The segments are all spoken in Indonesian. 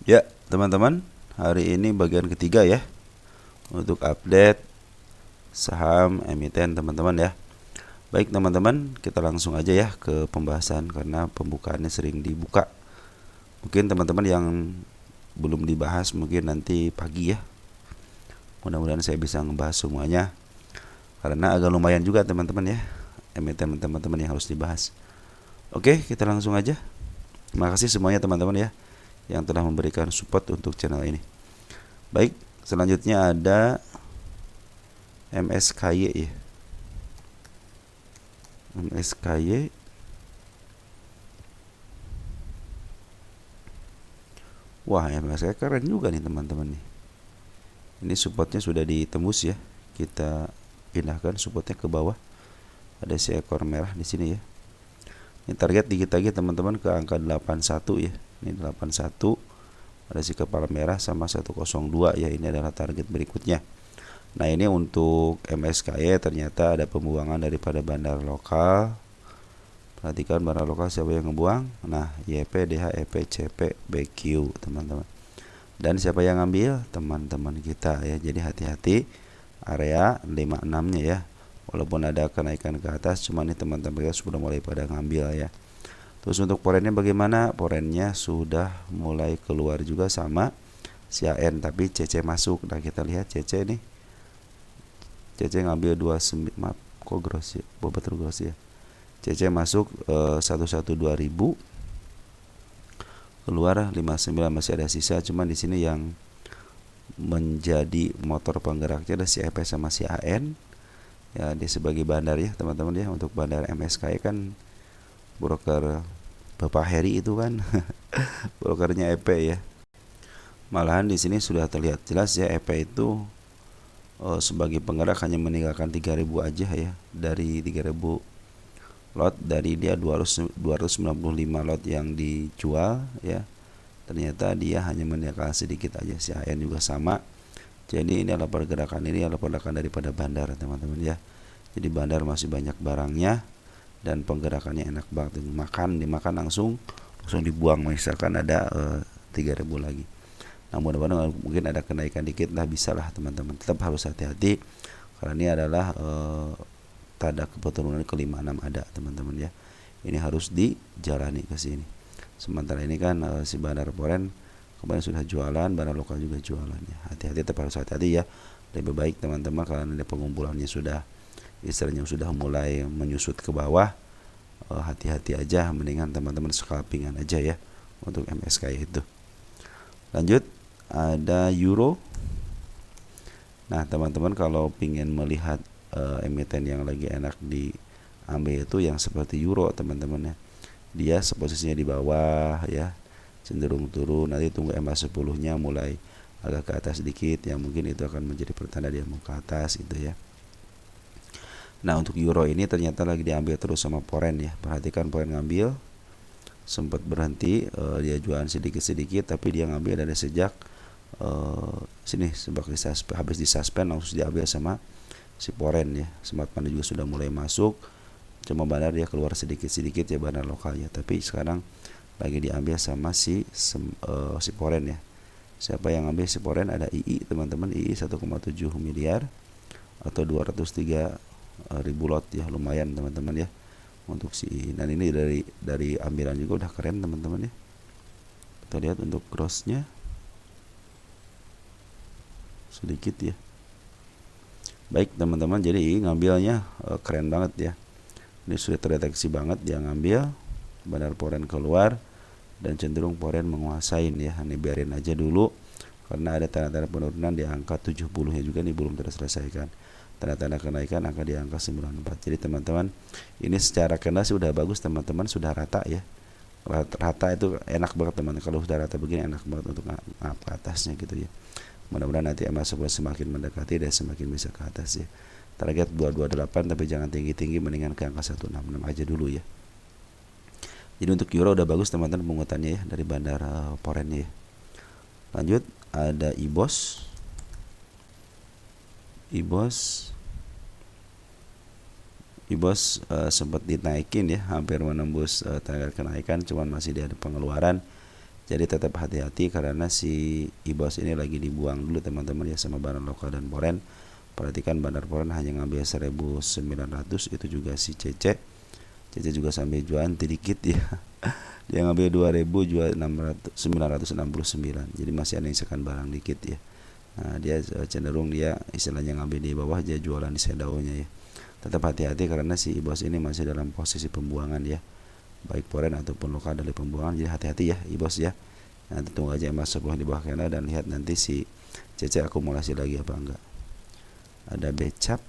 Ya, teman-teman, hari ini bagian ketiga ya untuk update saham emiten teman-teman ya. Baik teman-teman, kita langsung aja ya ke pembahasan karena pembukaannya sering dibuka. Mungkin teman-teman yang belum dibahas mungkin nanti pagi ya. Mudah-mudahan saya bisa ngebahas semuanya karena agak lumayan juga teman-teman ya emiten teman-teman yang harus dibahas. Oke, kita langsung aja. Terima kasih semuanya teman-teman ya yang telah memberikan support untuk channel ini. Baik, selanjutnya ada MSKY ya. MSKY. Wah, MSKY keren juga nih teman-teman nih. Ini supportnya sudah ditembus ya. Kita pindahkan supportnya ke bawah. Ada si ekor merah di sini ya. Ini target dikit lagi teman-teman ke angka 81 ya. Ini 81. Ada si kepala merah sama 102 ya. Ini adalah target berikutnya. Nah, ini untuk MSKY ternyata ada pembuangan daripada bandar lokal. Perhatikan bandar lokal siapa yang ngebuang. Nah, YP, DH, EP, CP, BQ teman-teman. Dan siapa yang ngambil? Teman-teman kita ya. Jadi hati-hati area 56-nya ya. Walaupun ada kenaikan ke atas, cuman ini teman-teman kita sudah mulai pada ngambil ya. Terus untuk porennya bagaimana? Porennya sudah mulai keluar juga sama si AN, tapi CC masuk. Nah, kita lihat CC nih. CC ngambil 29, maaf kok gross ya, bobot gross ya. CC masuk 112.000, keluar 59, masih ada sisa. Cuman di sini yang menjadi motor penggeraknya ada si EP sama si AN ya, dia sebagai bandar ya teman-teman ya. Untuk bandar MSKY kan broker Bapak Heri itu kan brokernya EP ya. Malahan di sini sudah terlihat jelas ya EP itu sebagai penggerak hanya meninggalkan 3.000 aja ya dari 3.000 lot. Dari dia 295 lot yang dijual ya, ternyata dia hanya meninggalkan sedikit aja. Si AN juga sama. Jadi ini adalah pergerakan, ini adalah pergerakan daripada bandar teman-teman ya. Jadi bandar masih banyak barangnya dan penggerakannya enak banget. Dimakan langsung dibuang. Misalkan ada 3.000 lagi. Nah, mudah-mudahan mungkin ada kenaikan dikit lah, bisa lah teman-teman. Tetap harus hati-hati karena ini adalah tanda keturunan ke 56 ada teman-teman ya. Ini harus dijalani ke sini. Sementara ini kan si bandar poren kemarin sudah jualan, bandar lokal juga jualan ya. Hati-hati, tetap harus hati-hati ya. Lebih baik teman-teman karena ini pengumpulannya sudah istilahnya sudah mulai menyusut ke bawah. Hati-hati aja, mendingan teman-teman scalpingan aja ya untuk MSKY itu. Lanjut, ada Euro. Nah teman-teman kalau ingin melihat emiten yang lagi enak diambil itu yang seperti Euro teman-teman ya. Dia posisinya di bawah ya, cenderung turun. Nanti tunggu MA10 nya mulai agak ke atas sedikit ya, mungkin itu akan menjadi pertanda dia mau ke atas gitu ya. Nah untuk Euro ini ternyata lagi diambil terus sama Poren ya. Perhatikan Poren ngambil, sempat berhenti, dia jualan sedikit-sedikit, tapi dia ngambil dari sejak sini sebagai habis disuspend langsung diambil sama si Poren ya. Smart Money juga sudah mulai masuk, cuma bandar dia keluar sedikit-sedikit ya bandar lokalnya, tapi sekarang lagi diambil sama si Poren ya. Siapa yang ngambil si Poren? Ada II teman-teman. II 1,7 miliar atau 203.000 lot ya, lumayan teman-teman ya untuk si II. Dan ini dari ambilan juga udah keren teman-teman ya. Kita lihat untuk grossnya sedikit ya. Baik teman-teman, jadi II ngambilnya keren banget ya. Ini sudah terdeteksi banget dia ngambil, bandar Poren keluar dan cenderung Poren menguasain ya. Ini biarin aja dulu karena ada tanda-tanda penurunan di angka 70 nya juga nih belum terselesaikan. Tanda-tanda kenaikan angka di angka 94. Jadi teman-teman, ini secara kena sih udah bagus teman-teman, sudah rata ya. Rata itu enak banget teman-teman. Kalau sudah rata begini enak banget untuk ngap ke atasnya gitu ya. Mudah-mudahan nanti MA10 semakin mendekati dan semakin bisa ke atas ya. Target 228 tapi jangan tinggi-tinggi, mendingan ke angka 166 aja dulu ya. Jadi untuk Euro udah bagus teman-teman penguatannya ya dari bandar Poren ya. Lanjut, ada IBOS. Sempat dinaikin ya, hampir menembus target kenaikan, cuman masih di ada pengeluaran. Jadi tetap hati-hati karena si IBOS ini lagi dibuang dulu teman-teman ya sama bandar lokal dan Foreign. Perhatikan bandar Foreign hanya ngambil 1.900, itu juga si CC juga sambil jualan sedikit ya. Dia ngambil 2.000, jual 969. Jadi masih ada nyisakan barang dikit ya. Nah, dia cenderung dia istilahnya ngambil di bawah, dia jualan di shadownya ya. Tetap hati-hati karena si IBOS ini masih dalam posisi pembuangan ya, baik foreign ataupun lokal dari pembuangan. Jadi hati-hati ya IBOS ya. Nanti tunggu aja emas 10 di bawah candle dan lihat nanti si CC akumulasi lagi apa enggak. Ada becap.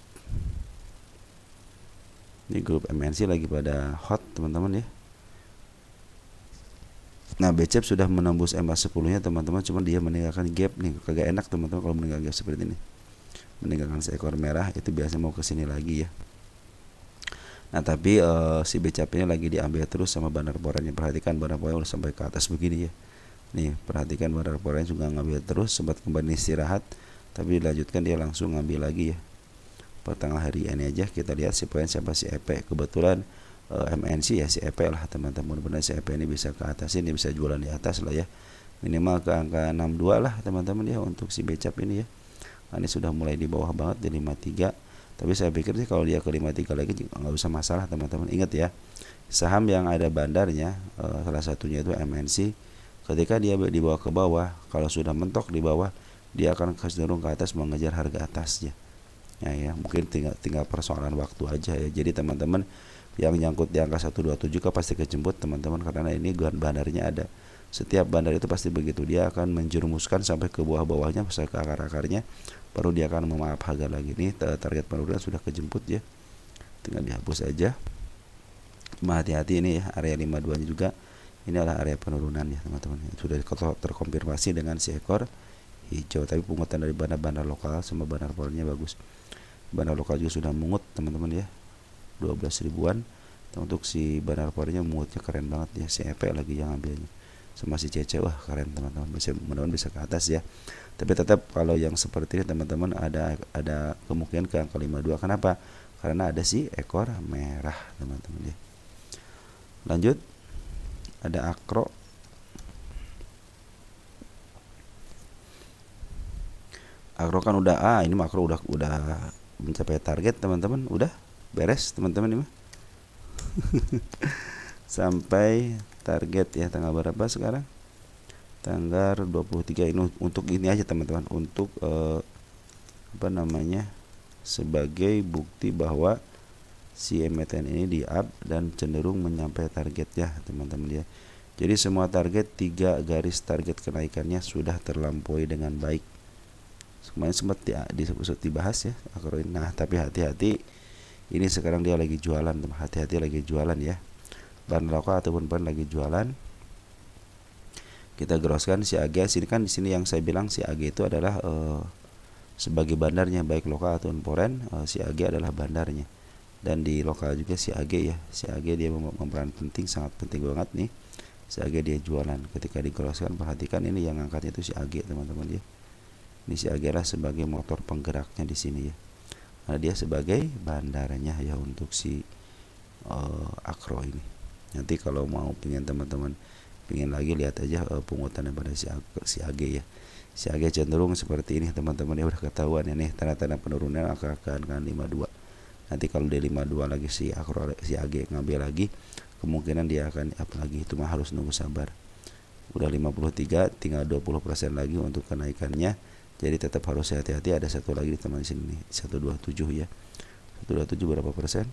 Ini grup MNC lagi pada hot teman-teman ya. Nah, becap sudah menembus emas 10-nya teman-teman, cuma dia meninggalkan gap nih. Kagak enak teman-teman kalau meninggalkan gap seperti ini. Meninggalkan seekor merah itu biasanya mau ke sini lagi ya. Nah, tapi si becap ini lagi diambil terus sama bandar Foreign. Perhatikan bandar Foreign udah sampai ke atas begini ya. Nih, perhatikan bandar Foreign juga ngambil terus, sempat kembali istirahat, tapi dilanjutkan dia langsung ngambil lagi ya. Pertengahan hari ini aja kita lihat si poin siapa, si EP. Kebetulan MNC ya si EP lah teman-teman. Benar si EP ini bisa ke atas, ini bisa jualan di atas lah ya. Minimal ke angka 62 lah teman-teman ya untuk si becap ini ya. Ini sudah mulai di bawah banget di 53. Tapi saya pikir sih kalau dia ke 53 lagi nggak usah masalah teman-teman. Ingat ya, saham yang ada bandarnya salah satunya itu MNC. Ketika dia dibawa ke bawah, kalau sudah mentok di bawah, dia akan cenderung ke atas mengejar harga atasnya. Ya, mungkin tinggal persoalan waktu aja ya. Jadi teman-teman yang nyangkut di angka 127 kan pasti kejemput teman-teman, karena ini bandarnya ada. Setiap bandar itu pasti begitu, dia akan menjerumuskan sampai ke bawah-bawahnya, sampai ke akar-akarnya, baru dia akan memaaf harga lagi. Ini target penurunan sudah kejemput ya, tinggal dihapus aja. Hati-hati ini ya, area 52 nya juga ini adalah area penurunan ya teman-teman. Sudah terkonfirmasi dengan si ekor hijau, tapi pungutan dari bandar-bandar lokal sama bandar Foreign-nya bagus. Bandar lokal juga sudah mungut teman-teman ya, 12 ribuan. Untuk si bandar Foreign-nya mungutnya keren banget ya, si EP lagi yang ambilnya sama si CC, wah keren teman-teman. Mudah-mudahan bisa ke atas ya. Tapi tetap kalau yang seperti ini teman-teman ada kemungkinan ke angka 52. Kenapa? Karena ada si ekor merah teman-teman ya. Lanjut, ada Akro. Akro kan udah ini makro udah mencapai target teman-teman, udah beres teman-teman ini mah. Sampai target ya, tanggal berapa sekarang? Tanggal 23. Ini untuk ini aja teman-teman, untuk sebagai bukti bahwa si emiten ini di up dan cenderung menyampai target ya teman-teman ya. Jadi semua target, 3 garis target kenaikannya sudah terlampaui dengan baik. Kemarin sempat dibahas ya Akro ini. Nah, tapi hati-hati, ini sekarang dia lagi jualan, hati-hati lagi jualan ya. Bandar lokal ataupun ban lagi jualan. Kita groskan si AG. Sini kan di sini yang saya bilang si AG itu adalah sebagai bandarnya, baik lokal ataupun foreign. Si AG adalah bandarnya. Dan di lokal juga si AG ya. Si AG dia memperan penting, sangat penting banget nih. Si AG dia jualan. Ketika digroskan, perhatikan ini yang angkatnya itu si AG teman-teman ya. Ini si AG lah sebagai motor penggeraknya di sini ya. Nah, dia sebagai bandarnya ya untuk si Akro ini. Nanti kalau mau pengen teman-teman pengen lagi, lihat aja pungutan pada si AG ya. Si AG cenderung seperti ini teman-teman ya, udah ketahuan ya nih tanda-tanda penurunan akan 52. Nanti kalau di 52 lagi si Akro, si AG ngambil lagi, kemungkinan dia akan up lagi. Itu mah harus nunggu sabar. Udah 53, tinggal 20% lagi untuk kenaikannya. Jadi tetap harus hati-hati. Ada satu lagi di teman sini nih, 127 ya. 127 berapa persen?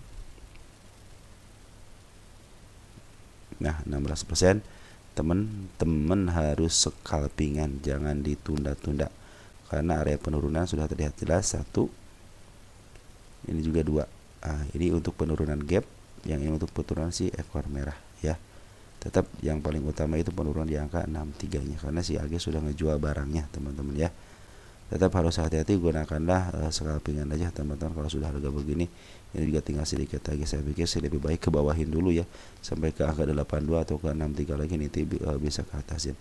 Nah, 16%. Teman-teman harus scalpingan, jangan ditunda-tunda. Karena area penurunan sudah terlihat jelas. 1. Ini juga 2. Ini untuk penurunan gap, yang ini untuk penurunan si ekor merah ya. Tetap yang paling utama itu penurunan di angka 63-nya, karena si AG sudah ngejual barangnya teman-teman ya. Tetap harus hati-hati, gunakanlah scalpingan aja teman-teman kalau sudah harga begini. Ini juga tinggal sedikit lagi, saya pikir sih lebih baik ke bawahin dulu ya, sampai ke angka 82 atau ke 63 lagi, nanti bisa ke atasin.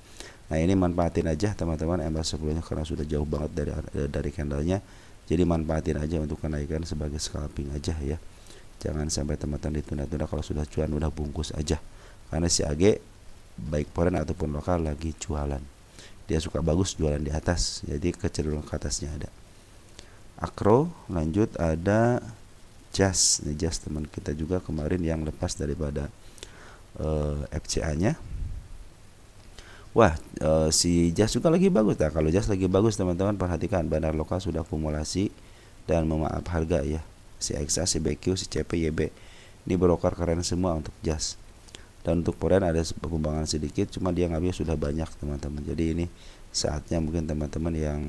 Nah, ini manfaatin aja teman-teman MA10-nya karena sudah jauh banget dari candlenya. Jadi manfaatin aja untuk kenaikan sebagai scalping aja ya. Jangan sampai teman-teman ditunda-tunda, kalau sudah cuan udah bungkus aja. Karena si AG baik foreign ataupun lokal lagi jualan. Dia suka bagus jualan di atas, jadi kecenderungan ke atasnya ada. Akro, lanjut ada Jas. Nih Jas teman kita juga kemarin yang lepas daripada FCA-nya. Wah, si Jas juga lagi bagus. Nah, kalau Jas lagi bagus teman-teman perhatikan, bandar lokal sudah akumulasi dan memaaf harga ya. Si XA, si BQ, si CP, YB. Ini broker keren semua untuk Jas. Dan untuk foreign ada perkembangan sedikit, cuma dia ngambil sudah banyak teman-teman. Jadi ini saatnya mungkin teman-teman yang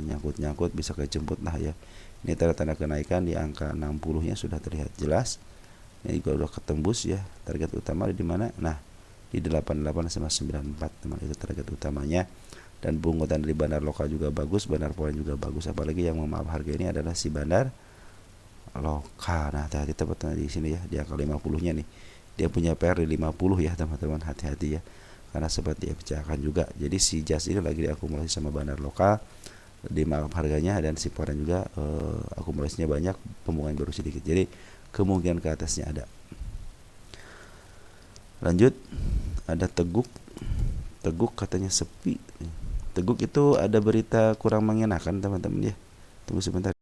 nyangkut-nyangkut bisa kejemput lah ya. Ini tanda-tanda kenaikan di angka 60-nya sudah terlihat jelas. Ini juga udah ketembus ya. Target utama di mana? Nah, di 88 sama 94 teman, itu target utamanya. Dan pungutan dari bandar lokal juga bagus, bandar foreign juga bagus. Apalagi yang memaaf harga ini adalah si bandar lokal. Nah, hati-hati teman-teman di sini ya, di angka 50-nya nih. Dia punya PR di 50 ya teman-teman, hati-hati ya. Karena seperti FCA juga. Jadi si Jas ini lagi diakumulasi sama bandar lokal di maaf harganya, dan si foreign juga akumulasinya banyak, pembukaan baru sedikit. Jadi kemungkinan ke atasnya ada. Lanjut ada Teguk. Teguk katanya sepi. Teguk itu ada berita kurang mengenakan teman-teman ya. Tunggu sebentar.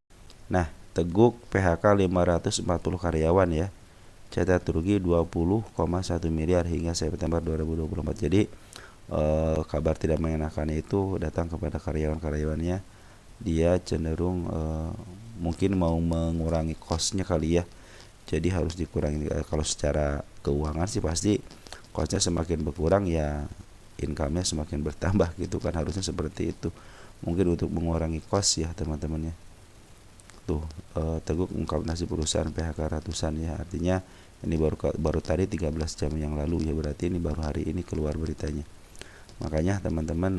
Nah, Teguk PHK 540 karyawan ya. Catat rugi 20,1 miliar hingga September 2024. Jadi kabar tidak mengenakan itu datang kepada karyawan-karyawannya. Dia cenderung mungkin mau mengurangi cost-nya kali ya. Jadi harus dikurangi. Kalau secara keuangan sih pasti cost-nya semakin berkurang ya, income-nya semakin bertambah gitu kan, harusnya seperti itu. Mungkin untuk mengurangi cost ya teman-temannya. Tuh Teguk ungkap nasib perusahaan PHK ratusan ya, artinya ini baru tadi 13 jam yang lalu ya, berarti ini baru hari ini keluar beritanya. Makanya teman-teman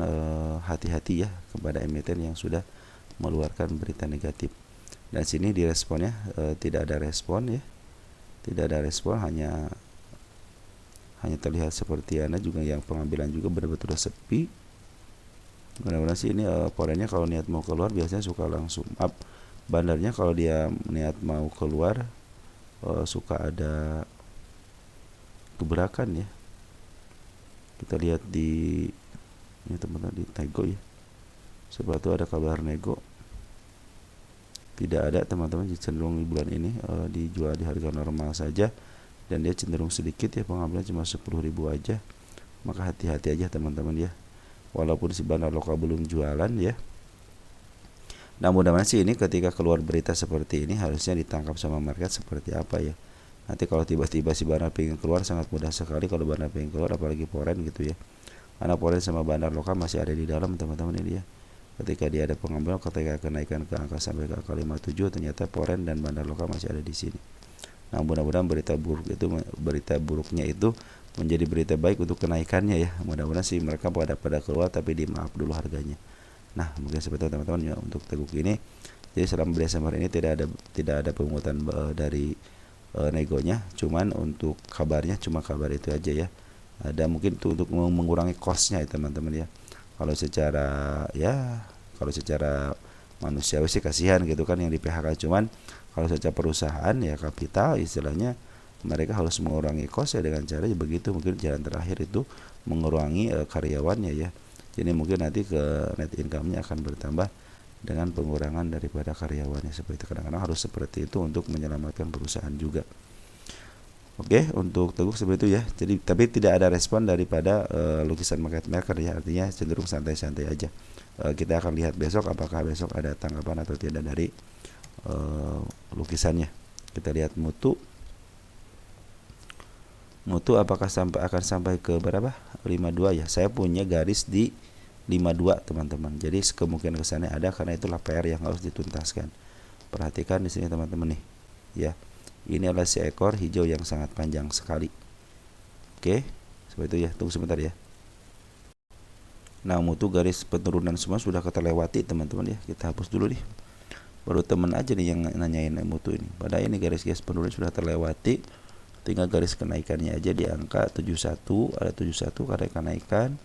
hati-hati ya kepada emiten yang sudah mengeluarkan berita negatif. Dan sini di responnya tidak ada respon ya, tidak ada respon, hanya terlihat seperti Anda juga yang pengambilan juga benar-benar sepi. Mudah-mudahan sih ini foreignnya kalau niat mau keluar biasanya suka langsung up. Bandarnya kalau dia niat mau keluar suka ada gebrakan ya. Kita lihat di ini teman-teman di nego ya. Setelah itu ada kabar nego. Tidak ada teman-teman, cenderung di bulan ini dijual di harga normal saja, dan dia cenderung sedikit ya, pengambilan cuma 10.000 aja. Maka hati-hati aja teman-teman ya. Walaupun si bandar lokal belum jualan ya. Nah, mudah-mudahan sih ini ketika keluar berita seperti ini harusnya ditangkap sama market seperti apa ya. Nanti kalau tiba-tiba si bandar pengen keluar sangat mudah sekali kalau bandar pengen keluar, apalagi foreign gitu ya. Karena foreign sama bandar lokal masih ada di dalam teman-teman ini ya. Ketika dia ada pengambilan, ketika kenaikan ke angka sampai ke angka 57, ternyata foreign dan bandar lokal masih ada di sini. Nah, mudah-mudahan berita buruknya itu menjadi berita baik untuk kenaikannya ya. Mudah-mudahan sih mereka pada keluar tapi di maaf dulu harganya. Nah, mungkin seperti itu teman-teman ya untuk Teguk ini. Jadi selama Desember ini tidak ada pemungutan dari negonya, cuman untuk kabarnya cuma kabar itu aja ya. Ada mungkin itu untuk mengurangi cost-nya ya teman-teman ya. Kalau secara manusiawi sih kasihan gitu kan yang di PHK, cuman kalau secara perusahaan ya kapital istilahnya mereka harus mengurangi cost ya dengan cara begitu. Mungkin jalan terakhir itu mengurangi karyawannya ya. Jadi mungkin nanti ke net income-nya akan bertambah dengan pengurangan daripada karyawannya, seperti itu. Kadang-kadang harus seperti itu untuk menyelamatkan perusahaan juga. Oke, untuk Teguk seperti itu ya. Jadi tapi tidak ada respon daripada lukisan market maker ya, artinya cenderung santai-santai aja. Kita akan lihat besok apakah besok ada tanggapan atau tidak dari lukisannya. Kita lihat Mutu apakah akan sampai ke berapa? 52 ya. Saya punya garis di 52 teman-teman. Jadi kemungkinan ke sana ada, karena itulah PR yang harus dituntaskan. Perhatikan di sini teman-teman nih. Ya. Ini adalah seekor hijau yang sangat panjang sekali. Oke, seperti itu ya. Tunggu sebentar ya. Nah, Mutu garis penurunan semua sudah terlewati teman-teman ya. Kita hapus dulu nih. Baru teman aja nih yang nanyain Mutu ini. Padahal ini garis penurunan sudah terlewati. Tinggal garis kenaikannya aja di angka 71, ada 71 karena kenaikan.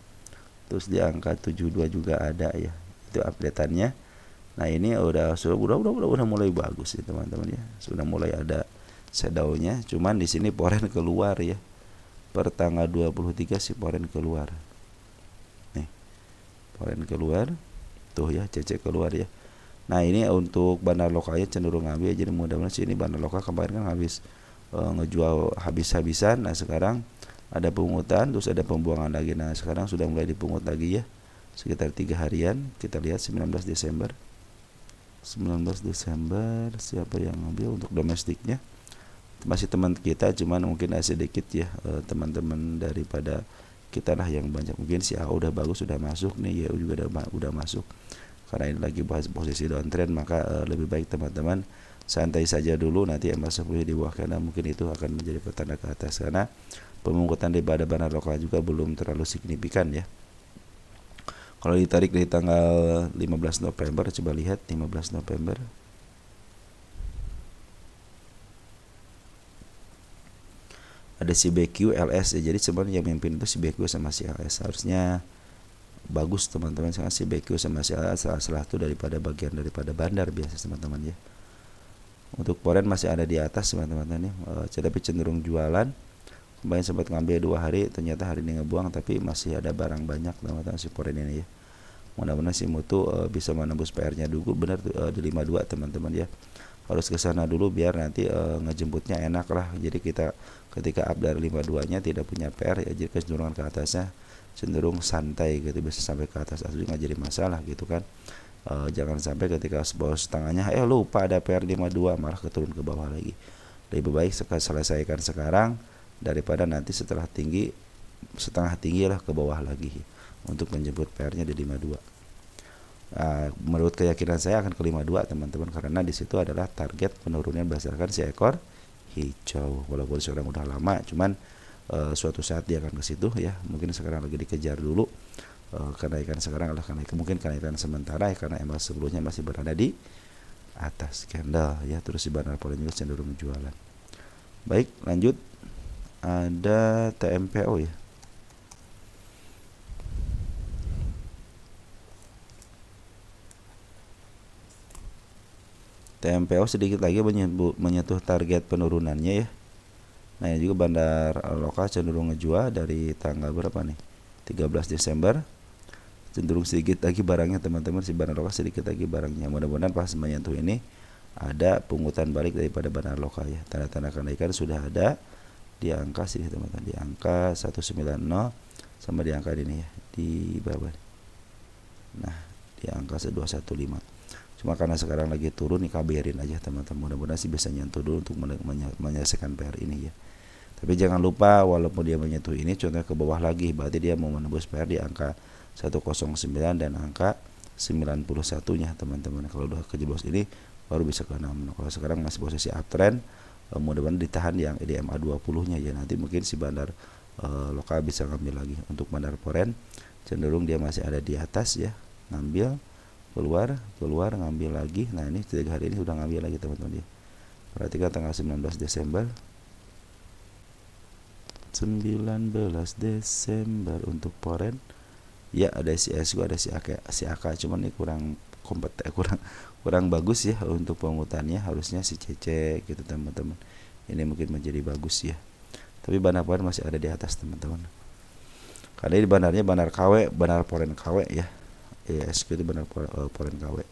Terus di angka 72 juga ada ya. Itu update-annya. Nah, ini udah mulai bagus ya teman-teman ya. Sudah mulai ada shadow-nya, cuman di sini foreign keluar ya. per tanggal 23 si poren keluar. Nih, poren keluar. Tuh ya, CC keluar ya. Nah, ini untuk bandar lokalnya cenderung ngambil, jadi mudah-mudahan sih ini bandar lokal kemarin kan habis ngejual habis-habisan. Nah, sekarang ada pungutan, terus ada pembuangan lagi. Nah, sekarang sudah mulai dipungut lagi ya. Sekitar 3 harian. Kita lihat 19 Desember. 19 Desember siapa yang ngambil untuk domestiknya? Masih teman kita, cuman mungkin ada sedikit ya teman-teman daripada kita lah yang banyak. Mungkin si A udah bagus, sudah masuk nih, YU juga udah masuk. Karena ini lagi bahas posisi downtrend, maka lebih baik teman-teman santai saja dulu. Nanti MA10 di bawah, karena mungkin itu akan menjadi pertanda ke atas, karena pemungutan di bandar lokal juga belum terlalu signifikan ya. Kalau ditarik dari tanggal 15 November, coba lihat 15 November. Ada si BQ, LS ya. Jadi sebenarnya yang mimpin itu si BQ sama si LS. Harusnya bagus teman-teman, sangat si BQ sama si LS salah satu daripada bagian daripada bandar biasa teman-teman ya. Untuk poren masih ada di atas teman-teman ya. Tapi cenderung jualan. Kemarin sempat ngambil 2 hari, ternyata hari ini ngebuang, tapi masih ada barang banyak teman-teman si poren ini ya. Mudah-mudahan si Mutu bisa menembus PR-nya dulu, benar di 52 teman-teman ya. Harus ke sana dulu biar nanti ngejemputnya enak lah. Jadi kita ketika up dari 52-nya tidak punya PR ya, jadi kecenderungan ke atasnya cenderung santai gitu, bisa sampai ke atas asli nggak jadi masalah gitu kan. Jangan sampai ketika bawah setengahnya lupa ada PR 52 malah keturun ke bawah lagi. Lebih baik selesaikan sekarang daripada nanti setelah tinggi setengah tinggi lah ke bawah lagi untuk menjemput PR-nya di 52. Menurut keyakinan saya akan ke 52 teman-teman, karena di situ adalah target penurunan berdasarkan si ekor hijau. Walaupun sekarang udah lama, cuman suatu saat dia akan ke situ ya. Mungkin sekarang lagi dikejar dulu. Kenaikan sekarang adalah mungkin kenaikan sementara ya, karena MA sebelumnya masih berada di atas candle ya. Terus si bandar polen juga cenderung jualan. Baik, lanjut. Ada TMPO ya. TMPO sedikit lagi menyentuh target penurunannya ya. Nah, ini juga bandar lokal cenderung ngejual dari tanggal berapa nih? 13 Desember. Cenderung sedikit lagi barangnya teman-teman, si bandar lokal sedikit lagi barangnya. Mudah-mudahan pas menyentuh ini ada pungutan balik daripada bandar lokal ya. Tanda-tanda kenaikan sudah ada di angka sini teman-teman, di angka 190 sama di angka ini ya, di bawah. Nah, di angka 215. Cuma karena sekarang lagi turun nih, kabarin aja teman-teman. Mudah-mudahan sih bisa nyentuh dulu untuk menyelesaikan PR ini ya. Tapi jangan lupa walaupun dia menyentuh ini, contohnya ke bawah lagi, berarti dia mau menembus PR di angka 109 dan angka 91-nya teman-teman. Kalau udah kejeblos ini baru bisa ke 6. Kalau sekarang masih posisi uptrend, mudah-mudahan ditahan yang di MA 20-nya ya. Nanti mungkin si bandar lokal bisa ngambil lagi. Untuk bandar poren cenderung dia masih ada di atas ya, ngambil keluar ngambil lagi. Nah, ini 3 hari ini sudah ngambil lagi teman-teman ya. Perhatikan tanggal 19 Desember untuk poren ya, ada si SQ, ada si AK, cuman ini kurang kompeten, kurang bagus ya untuk pengutannya. Harusnya si CC gitu teman-teman, ini mungkin menjadi bagus ya. Tapi bandar poren masih ada di atas teman-teman, karena ini bandarnya bandar KW, bandar poren KW ya. SQ itu bandar poren KW.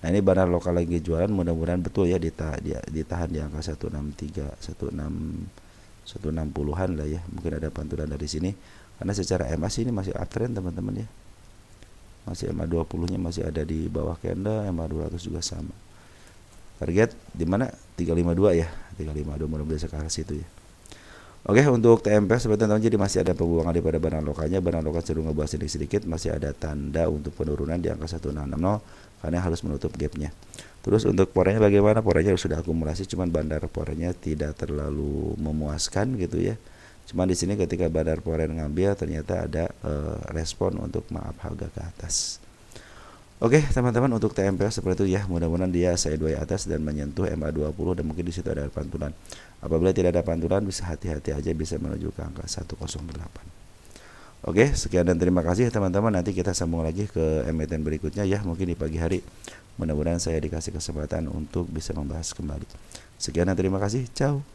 Nah, ini bandar lokal lagi jualan, mudah-mudahan betul ya ditahan di angka 160-an lah ya. Mungkin ada pantulan dari sini, karena secara MA ini masih uptrend teman-teman ya. Masih MA 20-nya masih ada di bawah candle, MA 200 juga sama. Target di mana? 352 ya. 352 mudah-mudahan ke arah situ ya. Oke, untuk TMP seperti teman-teman, jadi masih ada pembuangan daripada bandar lokalnya. Bandar lokal cenderung ngebahas sedikit, masih ada tanda untuk penurunan di angka 1660 karena harus menutup gapnya. Terus untuk porennya bagaimana? Porennya sudah akumulasi, cuman bandar porennya tidak terlalu memuaskan gitu ya. Cuman di sini ketika bandar poren ngambil ternyata ada respon untuk harga ke atas. Oke teman-teman, untuk TMP seperti itu ya. Mudah-mudahan dia sideways atas dan menyentuh MA 20 dan mungkin di situ ada pantulan. Apabila tidak ada pantulan, bisa hati-hati aja, bisa menuju ke angka 108. Oke, sekian dan terima kasih teman-teman. Nanti kita sambung lagi ke emiten berikutnya ya, mungkin di pagi hari. Mudah-mudahan saya dikasih kesempatan untuk bisa membahas kembali. Sekian dan terima kasih. Ciao.